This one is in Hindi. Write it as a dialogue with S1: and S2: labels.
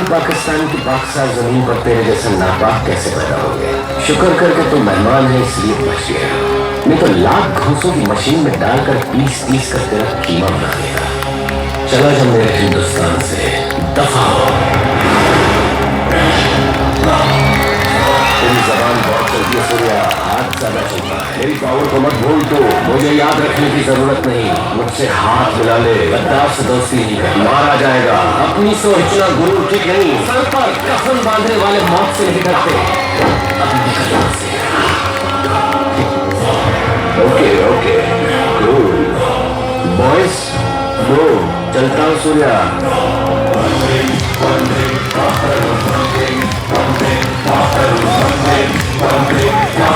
S1: पाकिस्तान की पाकसार जमीन पर तेरे जैसे नापाक कैसे पैदा हो गए। शुक्र करके तू मेहमान है इसलिए बच गया, नहीं तो लाख घूसों की मशीन में डालकर पीस पीस कर तेरा कीमा बना देगा। चला जा मेरे हिंदुस्तान से, दफा हो। तेरी जबान बहुत चलती है सूर्या, हाथ ज्यादा चलता है। मेरी पावर को मत भूल तू, मुझे याद रखने की जरूरत नहीं। मुझसे हाथ मिला ले, गद्दार से दोस्ती नहीं कर, मारा जाएगा। अपनी सोचना गुरु ठीक नहीं, सर पर कफन बांधने वाले मौत से नहीं डरते। अब निकल यहाँ से। ओके ओके कूल बॉयज, गो। चलता हूँ सूर्या। One day,